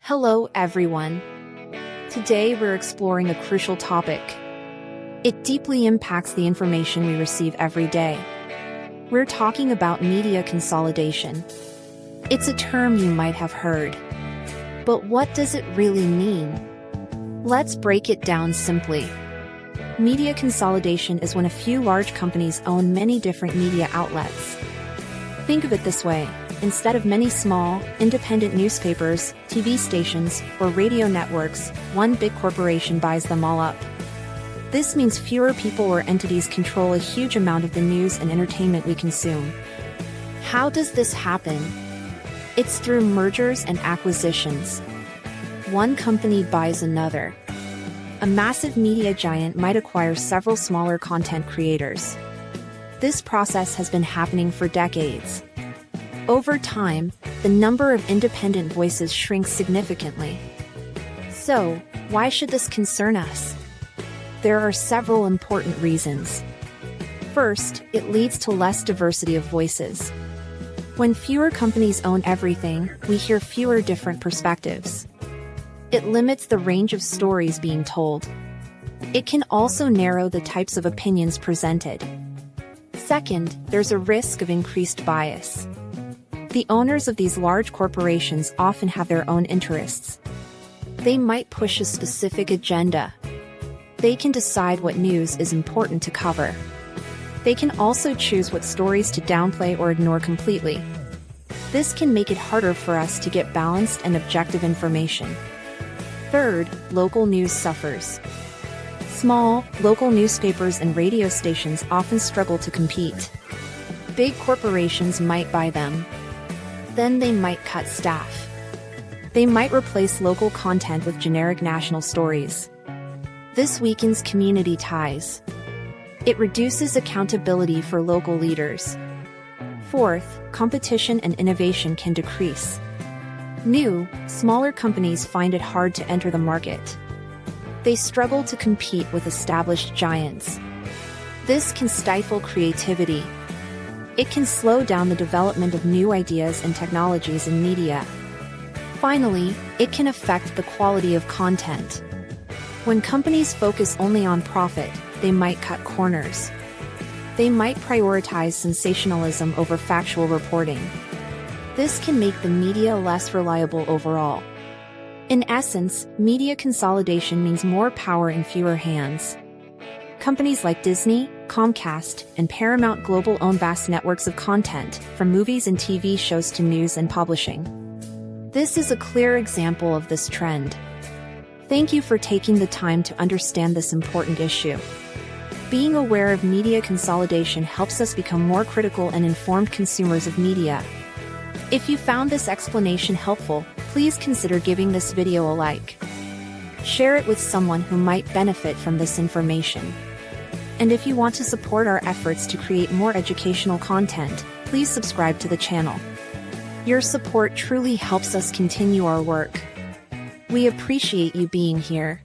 Hello, everyone. Today we're exploring a crucial topic. It deeply impacts the information we receive every day. We're talking about media consolidation. It's a term you might have heard. But what does it really mean? Let's break it down simply. Media consolidation is when a few large companies own many different media outlets. Think of it this way. Instead of many small, independent newspapers, TV stations, or radio networks, one big corporation buys them all up. This means fewer people or entities control a huge amount of the news and entertainment we consume. How does this happen? It's through mergers and acquisitions. One company buys another. A massive media giant might acquire several smaller content creators. This process has been happening for decades. Over time, the number of independent voices shrinks significantly. So, why should this concern us? There are several important reasons. First, it leads to less diversity of voices. When fewer companies own everything, we hear fewer different perspectives. It limits the range of stories being told. It can also narrow the types of opinions presented. Second, there's a risk of increased bias. The owners of these large corporations often have their own interests. They might push a specific agenda. They can decide what news is important to cover. They can also choose what stories to downplay or ignore completely. This can make it harder for us to get balanced and objective information. Third, local news suffers. Small, local newspapers and radio stations often struggle to compete. Big corporations might buy them. Then they might cut staff. They might replace local content with generic national stories. This weakens community ties. It reduces accountability for local leaders. Fourth, competition and innovation can decrease. New, smaller companies find it hard to enter the market. They struggle to compete with established giants. This can stifle creativity. It can slow down the development of new ideas and technologies in media. Finally, it can affect the quality of content. When companies focus only on profit, they might cut corners. They might prioritize sensationalism over factual reporting. This can make the media less reliable overall. In essence, media consolidation means more power in fewer hands. Companies like Disney, Comcast, and Paramount Global own vast networks of content, from movies and TV shows to news and publishing. This is a clear example of this trend. Thank you for taking the time to understand this important issue. Being aware of media consolidation helps us become more critical and informed consumers of media. If you found this explanation helpful, please consider giving this video a like. Share it with someone who might benefit from this information. And if you want to support our efforts to create more educational content, please subscribe to the channel. Your support truly helps us continue our work. We appreciate you being here.